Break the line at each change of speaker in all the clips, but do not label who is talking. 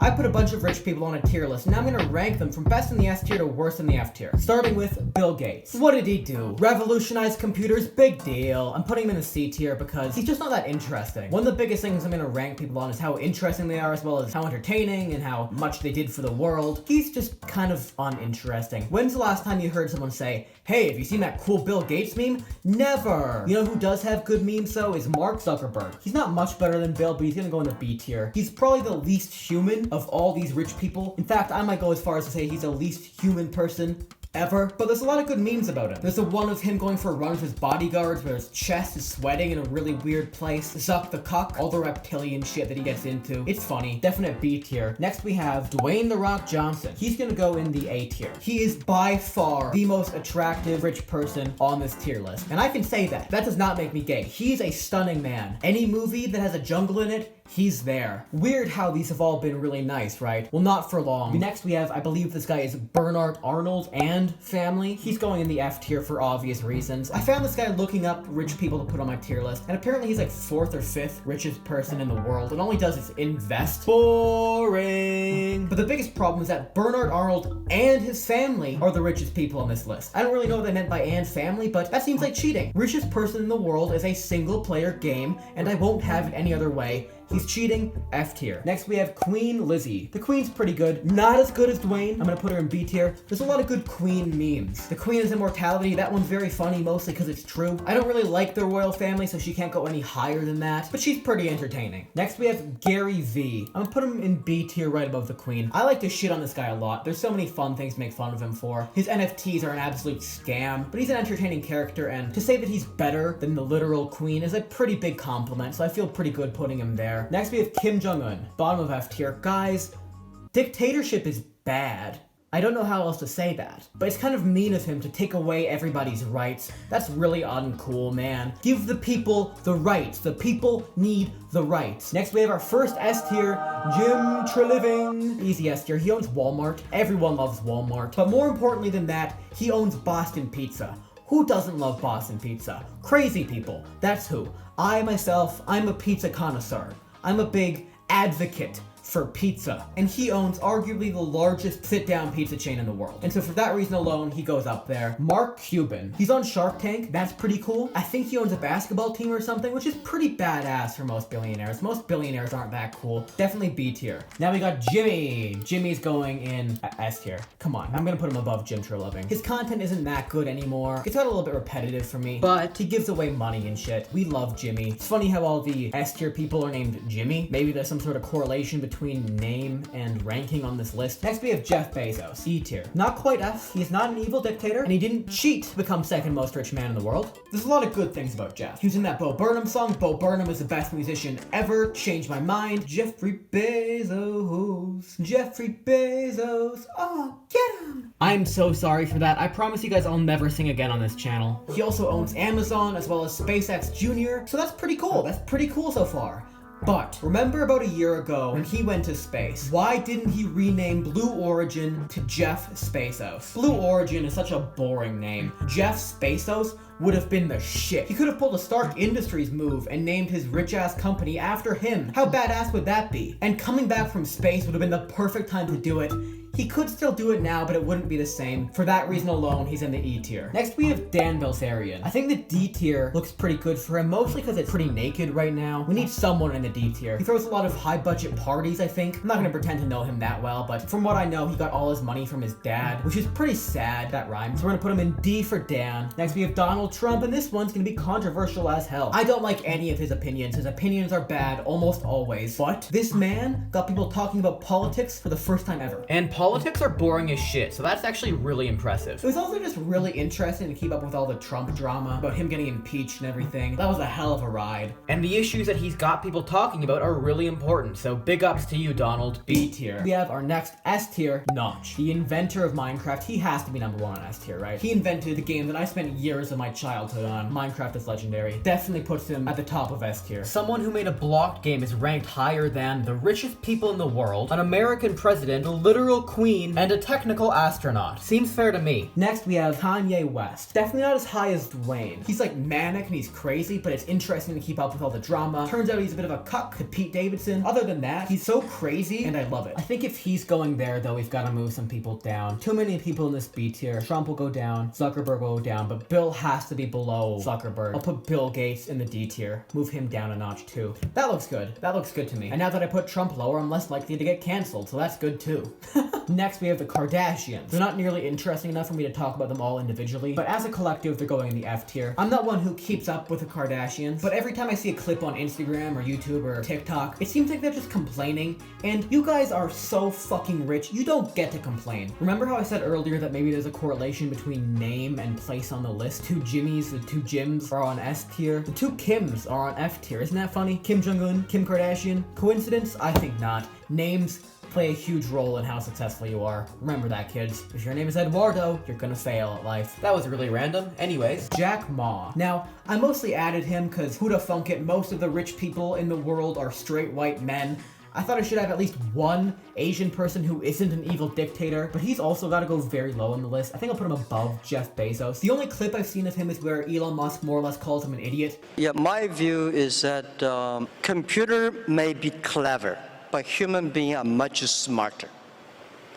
I put a bunch of rich people on a tier list, and now I'm gonna rank them from best in the S tier to worst in the F tier. Starting with Bill Gates. What did he do? Revolutionize computers? Big deal. I'm putting him in the C tier because he's just not that interesting. One of the biggest things I'm gonna rank people on is how interesting they are, as well as how entertaining and how much they did for the world. He's just kind of uninteresting. When's the last time you heard someone say, hey, have you seen that cool Bill Gates meme? Never! You know who does have good memes though is Mark Zuckerberg. He's not much better than Bill, but he's gonna go in the B tier. He's probably the least human of all these rich people. In fact, I might go as far as to say he's the least human person ever. But there's a lot of good memes about him. There's the one of him going for a run with his bodyguards where his chest is sweating in a really weird place. Zuck the Cuck, all the reptilian shit that he gets into. It's funny. Definite B tier. Next we have Dwayne The Rock Johnson. He's gonna go in the A tier. He is by far the most attractive rich person on this tier list. And I can say that. That does not make me gay. He's a stunning man. Any movie that has a jungle in it, he's there. Weird how these have all been really nice, right? Well, not for long. Next we have, I believe this guy is Bernard Arnold and family. He's going in the F tier for obvious reasons. I found this guy looking up rich people to put on my tier list, and apparently he's like 4th or 5th richest person in the world, and all he does is invest. Boring. But the biggest problem is that Bernard Arnold and his family are the richest people on this list. I don't really know what they meant by and family, but that seems like cheating. Richest person in the world is a single player game, and I won't have it any other way. He's cheating, F tier. Next we have Queen Lizzie. The Queen's pretty good. Not as good as Dwayne. I'm gonna put her in B tier. There's a lot of good Queen memes. The Queen is immortality. That one's very funny, mostly because it's true. I don't really like the royal family, so she can't go any higher than that, but she's pretty entertaining. Next we have Gary V. I'm gonna put him in B tier right above the Queen. I like to shit on this guy a lot. There's so many fun things to make fun of him for. His NFTs are an absolute scam, but he's an entertaining character, and to say that he's better than the literal Queen is a pretty big compliment, so I feel pretty good putting him there. Next we have Kim Jong-un, bottom of F tier. Guys, dictatorship is bad. I don't know how else to say that, but it's kind of mean of him to take away everybody's rights. That's really uncool, man. Give the people the rights. The people need the rights. Next we have our first S tier, Jim Treliving. Easy S tier. He owns Walmart. Everyone loves Walmart. But more importantly than that, he owns Boston Pizza. Who doesn't love Boston Pizza? Crazy people. That's who. I myself, I'm a pizza connoisseur. I'm a big advocate for pizza, and he owns arguably the largest sit-down pizza chain in the world. And so for that reason alone, he goes up there. Mark Cuban. He's on Shark Tank. That's pretty cool. I think he owns a basketball team or something, which is pretty badass for most billionaires. Most billionaires aren't that cool. Definitely B tier. Now we got Jimmy. Jimmy's going in S tier. Come on, I'm gonna put him above Jim Treliving. His content isn't that good anymore. It's got a little bit repetitive for me, but he gives away money and shit. We love Jimmy. It's funny how all the S tier people are named Jimmy. Maybe there's some sort of correlation between name and ranking on this list. Next we have Jeff Bezos, E tier. Not quite F. He's not an evil dictator, and he didn't cheat to become second most rich man in the world. There's a lot of good things about Jeff. He was in that Bo Burnham song. Bo Burnham is the best musician ever. Changed my mind. Jeffrey Bezos. Jeffrey Bezos. Oh, get him. I'm so sorry for that. I promise you guys I'll never sing again on this channel. He also owns Amazon as well as SpaceX Jr. So that's pretty cool. That's pretty cool so far. But remember about a year ago when he went to space, why didn't he rename Blue Origin to Jeff Bezos? Blue Origin is such a boring name. Jeff Bezos would have been the shit. He could have pulled a Stark Industries move and named his rich-ass company after him. How badass would that be? And coming back from space would have been the perfect time to do it. He could still do it now, but it wouldn't be the same. For that reason alone, he's in the E tier. Next, we have Dan Bilzerian. I think the D tier looks pretty good for him, mostly because it's pretty naked right now. We need someone in the D tier. He throws a lot of high-budget parties, I think. I'm not gonna pretend to know him that well, but from what I know, he got all his money from his dad, which is pretty sad. That rhymes. So we're gonna put him in D for Dan. Next, we have Donald Trump, and this one's gonna be controversial as hell. I don't like any of his opinions. His opinions are bad, almost always. But this man got people talking about politics for the first time ever. And politics are boring as shit, so that's actually really impressive. It was also just really interesting to keep up with all the Trump drama about him getting impeached and everything. That was a hell of a ride. And the issues that he's got people talking about are really important, so big ups to you, Donald. B tier. We have our next S tier, Notch. The inventor of Minecraft. He has to be number one on S tier, right? He invented the game that I spent years of my childhood on. Minecraft is legendary. Definitely puts him at the top of S tier. Someone who made a blocked game is ranked higher than the richest people in the world, an American president, a literal queen, and a technical astronaut. Seems fair to me. Next, we have Kanye West. Definitely not as high as Dwayne. He's like manic and he's crazy, but it's interesting to keep up with all the drama. Turns out he's a bit of a cuck to Pete Davidson. Other than that, he's so crazy and I love it. I think if he's going there though, we've got to move some people down. Too many people in this B tier. Trump will go down, Zuckerberg will go down, but Bill has to be below Zuckerberg. I'll put Bill Gates in the D tier. Move him down a notch too. That looks good. That looks good to me. And now that I put Trump lower, I'm less likely to get canceled, so that's good too. Next, we have the Kardashians. They're not nearly interesting enough for me to talk about them all individually, but as a collective, they're going in the F tier. I'm not one who keeps up with the Kardashians, but every time I see a clip on Instagram or YouTube or TikTok, it seems like they're just complaining, and you guys are so fucking rich, you don't get to complain. Remember how I said earlier that maybe there's a correlation between name and place on the list? Two Jimmys, the two Jims are on S tier. The two Kims are on F tier. Isn't that funny? Kim Jong-un, Kim Kardashian. Coincidence? I think not. Names play a huge role in how successful you are. Remember that, kids. If your name is Eduardo, you're gonna fail at life. That was really random. Anyways, Jack Ma. Now, I mostly added him because who'da thunk it, most of the rich people in the world are straight white men. I thought I should have at least one Asian person who isn't an evil dictator, but he's also got to go very low on the list. I think I'll put him above Jeff Bezos. The only clip I've seen of him is where Elon Musk more or less calls him an idiot.
Yeah, my view is that computer may be clever, but human beings are much smarter.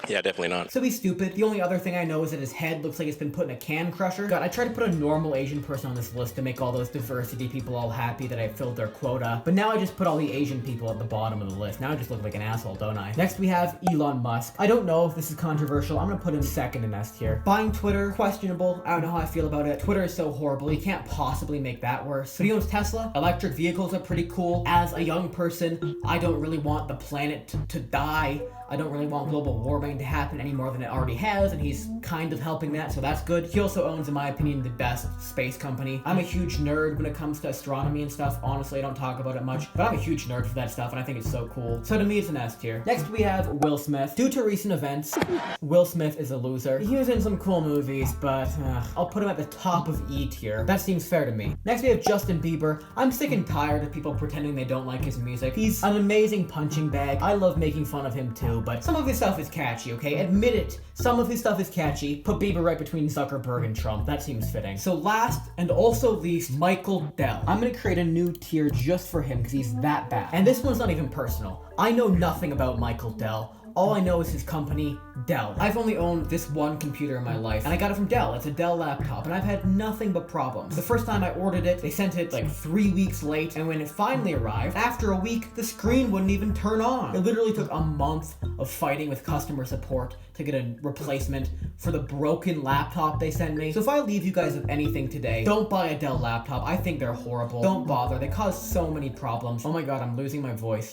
Yeah, definitely not.
So he's stupid. The only other thing I know is that his head looks like it's been put in a can crusher. God, I tried to put a normal Asian person on this list to make all those diversity people all happy that I filled their quota, but now I just put all the Asian people at the bottom of the list. Now I just look like an asshole, don't I? Next we have Elon Musk. I don't know if this is controversial. I'm gonna put him second in S tier. Buying Twitter, questionable. I don't know how I feel about it. Twitter is so horrible. You can't possibly make that worse. But he owns Tesla. Electric vehicles are pretty cool. As a young person, I don't really want the planet to die. I don't really want global warming to happen any more than it already has, and he's kind of helping that, so that's good. He also owns, in my opinion, the best space company. I'm a huge nerd when it comes to astronomy and stuff. Honestly, I don't talk about it much, but I'm a huge nerd for that stuff, and I think it's so cool. So to me, it's an S tier. Next, we have Will Smith. Due to recent events, Will Smith is a loser. He was in some cool movies, but I'll put him at the top of E tier. That seems fair to me. Next, we have Justin Bieber. I'm sick and tired of people pretending they don't like his music. He's an amazing punching bag. I love making fun of him too, but some of his stuff is catchy, okay? Admit it. Some of his stuff is catchy. Put Bieber right between Zuckerberg and Trump. That seems fitting. So last and also least, Michael Dell. I'm gonna create a new tier just for him because he's that bad. And this one's not even personal. I know nothing about Michael Dell. All I know is his company, Dell. I've only owned this one computer in my life, and I got it from Dell. It's a Dell laptop, and I've had nothing but problems. The first time I ordered it, they sent it like 3 weeks late, and when it finally arrived, after a week, the screen wouldn't even turn on. It literally took a month of fighting with customer support to get a replacement for the broken laptop they sent me. So if I leave you guys with anything today, don't buy a Dell laptop. I think they're horrible. Don't bother. They cause so many problems. Oh my god, I'm losing my voice.